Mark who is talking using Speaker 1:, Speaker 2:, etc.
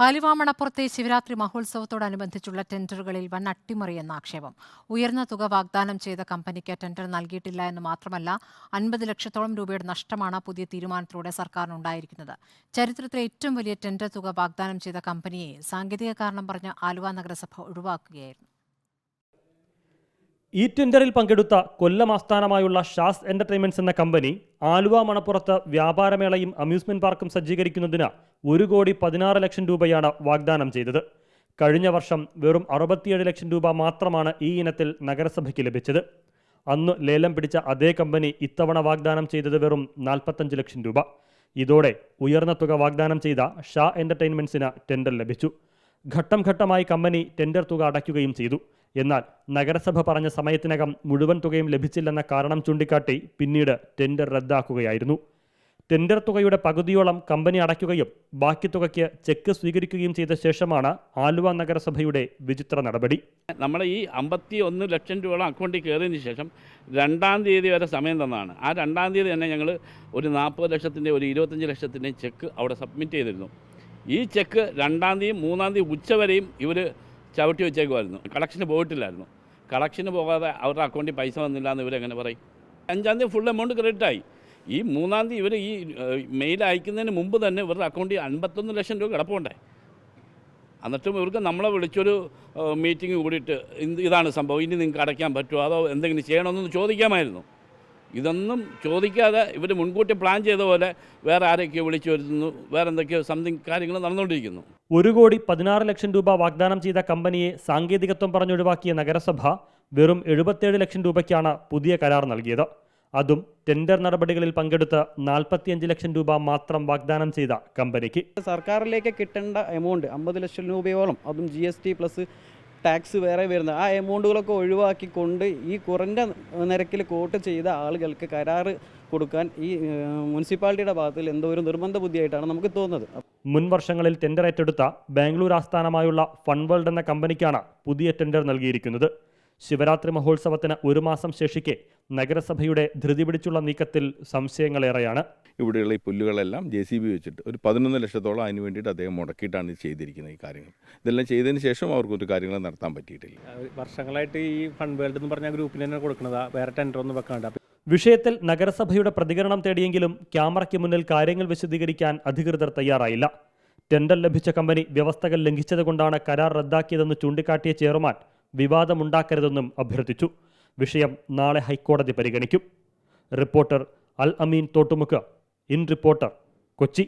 Speaker 1: ആലുവ മണപ്പുറത്തെ ശിവരാത്രി മഹോത്സവത്തോടനുബന്ധിച്ചുള്ള ടെൻഡറുകളിൽ വൻ അട്ടിമറിയെന്ന ആക്ഷേപം. ഉയർന്ന തുക വാഗ്ദാനം ചെയ്ത കമ്പനിക്ക് ടെൻഡർ നൽകിയിട്ടില്ല എന്ന് മാത്രമല്ല 50 ലക്ഷത്തോളം രൂപയുടെ നഷ്ടമാണ് പുതിയ തീരുമാനത്തിലൂടെ സർക്കാരിനുണ്ടായിരിക്കുന്നത്. ചരിത്രത്തിലെ ഏറ്റവും വലിയ ടെൻഡർ തുക വാഗ്ദാനം ചെയ്ത കമ്പനിയെ സാങ്കേതിക കാരണം പറഞ്ഞ് ആലുവ നഗരസഭ ഒഴിവാക്കുകയായിരുന്നു.
Speaker 2: ഈ ടെൻഡറിൽ പങ്കെടുത്ത കൊല്ലം ആസ്ഥാനമായുള്ള ഷാസ് എന്റർടൈൻമെന്റ്സ് എന്ന കമ്പനി ആലുവ മണപ്പുറത്ത് വ്യാപാരമേളയും അമ്യൂസ്മെന്റ് പാർക്കും സജ്ജീകരിക്കുന്നതിന് 1,16 ലക്ഷം രൂപയാണ് വാഗ്ദാനം ചെയ്തത്. കഴിഞ്ഞ വർഷം വെറും 67 ലക്ഷം രൂപ മാത്രമാണ് ഈ ഇനത്തിൽ നഗരസഭയ്ക്ക് ലഭിച്ചത്. അന്ന് ലേലം പിടിച്ച അതേ കമ്പനി ഇത്തവണ വാഗ്ദാനം ചെയ്തത് വെറും 45 ലക്ഷം രൂപ. ഇതോടെ ഉയർന്ന തുക വാഗ്ദാനം ചെയ്ത ഷാ എന്റർടൈൻമെന്റ്സിന് ടെൻഡർ ലഭിച്ചു. ഘട്ടം ഘട്ടമായി കമ്പനി ടെൻഡർ തുക അടയ്ക്കുകയും ചെയ്തു. എന്നാൽ നഗരസഭ പറഞ്ഞ സമയത്തിനകം മുഴുവൻ തുകയും ലഭിച്ചില്ലെന്ന കാരണം ചൂണ്ടിക്കാട്ടി പിന്നീട് ടെൻഡർ റദ്ദാക്കുകയായിരുന്നു. ടെൻഡർ തുകയുടെ പകുതിയോളം കമ്പനി അടയ്ക്കുകയും ബാക്കി തുകയ്ക്ക് ചെക്ക് സ്വീകരിക്കുകയും ചെയ്ത ശേഷമാണ് ആലുവ നഗരസഭയുടെ വിചിത്ര നടപടി.
Speaker 3: നമ്മുടെ ഈ 51 ലക്ഷം രൂപ അക്കൗണ്ടിൽ കയറിയതിന് ശേഷം 2-ാം തീയതി വരെ സമയം തന്നതാണ്. ആ 2-ാം തീയതി തന്നെ ഞങ്ങൾ ഒരു 40 ലക്ഷത്തിൻ്റെ ഒരു 25 ലക്ഷത്തിൻ്റെ ചെക്ക് അവിടെ സബ്മിറ്റ് ചെയ്തിരുന്നു. ഈ ചെക്ക് 2-ാം തീയതി 3-ാം തീയതി ഉച്ചവരെയും ഇവർ ചവിട്ടി വെച്ചേക്കുമായിരുന്നു. കളക്ഷന് പോയിട്ടില്ലായിരുന്നു. കളക്ഷന് പോകാതെ അവരുടെ അക്കൗണ്ടിൽ പൈസ വന്നില്ല എന്ന് ഇവരെങ്ങനെ പറയും? 5-ാം തീയതി ഫുൾ എമൗണ്ട് ക്രെഡിറ്റായി. ഈ 3-ാം തീയതി ഇവർ ഈ മെയിൽ അയക്കുന്നതിന് മുമ്പ് തന്നെ ഇവരുടെ അക്കൗണ്ടിൽ 51 ലക്ഷം രൂപ കിടപ്പുണ്ടായി. എന്നിട്ടും ഇവർക്ക് നമ്മളെ വിളിച്ചൊരു മീറ്റിംഗ് കൂടിയിട്ട് ഇതാണ് സംഭവം, ഇനി നിങ്ങൾക്ക് അടയ്ക്കാൻ പറ്റുമോ അതോ എന്തെങ്കിലും ചെയ്യണമെന്നൊന്ന് ചോദിക്കാമായിരുന്നു. ഇതൊന്നും ചോദിക്കാതെ ഇവർ മുൻകൂട്ടി പ്ലാൻ ചെയ്ത പോലെ വേറെ ആരൊക്കെയോ വിളിച്ചു വരുത്തുന്നു, വേറെ എന്തൊക്കെയോ സംതിങ് കാര്യങ്ങൾ നടന്നുകൊണ്ടിരിക്കുന്നു.
Speaker 2: 1,16 ലക്ഷം രൂപ വാഗ്ദാനം ചെയ്ത കമ്പനിയെ സാങ്കേതികത്വം പറഞ്ഞൊഴിവാക്കിയ നഗരസഭ വെറും 77 ലക്ഷം രൂപയ്ക്കാണ് പുതിയ കരാർ നൽകിയത്. അതും ടെൻഡർ നടപടികളിൽ പങ്കെടുത്ത് 45 ലക്ഷം രൂപ മാത്രം വാഗ്ദാനം ചെയ്ത കമ്പനിക്ക്.
Speaker 4: സർക്കാരിലേക്ക് കിട്ടേണ്ട എമൗണ്ട് 50 ലക്ഷം രൂപയോളം, അതും GST പ്ലസ് ടാക്സ് വേറെ വരുന്ന ആ എമൗണ്ടുകളൊക്കെ ഒഴിവാക്കിക്കൊണ്ട് ഈ കുറഞ്ഞ നിരക്കിൽ കോട്ട് ചെയ്ത ആളുകൾക്ക് കരാർ കൊടുക്കാൻ ഈ മുനിസിപ്പാലിറ്റിയുടെ ഭാഗത്തിൽ എന്തോ ഒരു നിർബന്ധ ബുദ്ധിയായിട്ടാണ് നമുക്ക് തോന്നുന്നത്.
Speaker 2: മുൻ വർഷങ്ങളിൽ ടെൻഡർ ഏറ്റെടുത്ത ബാംഗ്ലൂർ ആസ്ഥാനമായുള്ള ഫൺവേൾഡ് എന്ന കമ്പനിക്കാണ് പുതിയ ടെൻഡർ നൽകിയിരിക്കുന്നത്. ശിവരാത്രി മഹോത്സവത്തിന് 1 മാസം ശേഷിക്കെ നഗരസഭയുടെ ധൃതി പിടിച്ചുള്ള നീക്കത്തിൽ സംശയങ്ങളേറെയാണ്.
Speaker 5: ഇവിടെയുള്ള ഈ പുല്ലുകളെല്ലാം JCB വെച്ചിട്ട് ഒരു 11 ലക്ഷത്തോളം അതിന് വേണ്ടിയിട്ട് അദ്ദേഹം മുടക്കിയിട്ടാണ് ഇത് ചെയ്തിരിക്കുന്നത്. ഈ കാര്യങ്ങൾ ഇതെല്ലാം ചെയ്തതിന് ശേഷം അവർക്കൊരു കാര്യങ്ങൾ നടത്താൻ പറ്റിയിട്ടില്ല.
Speaker 6: വർഷങ്ങളായിട്ട് ഈ ഫൺവേൾഡ് എന്ന് പറഞ്ഞ ഗ്രൂപ്പിന് തന്നെ കൊടുക്കുന്നതാ, വേറെ ടെൻഡർ ഒന്നും വെക്കാണ്ട്.
Speaker 2: വിഷയത്തിൽ നഗരസഭയുടെ പ്രതികരണം തേടിയെങ്കിലും ക്യാമറയ്ക്ക് മുന്നിൽ കാര്യങ്ങൾ വിശദീകരിക്കാൻ അധികൃതർ തയ്യാറായില്ല. ടെൻഡർ ലഭിച്ച കമ്പനി വ്യവസ്ഥകൾ ലംഘിച്ചതുകൊണ്ടാണ് കരാർ റദ്ദാക്കിയതെന്ന് ചൂണ്ടിക്കാട്ടിയ ചെയർമാൻ വിവാദമുണ്ടാക്കരുതെന്നും അഭ്യർത്ഥിച്ചു. വിഷയം നാളെ ഹൈക്കോടതി പരിഗണിക്കും. Reporter Al Ameen Thottumukku, in reporter, Kochi.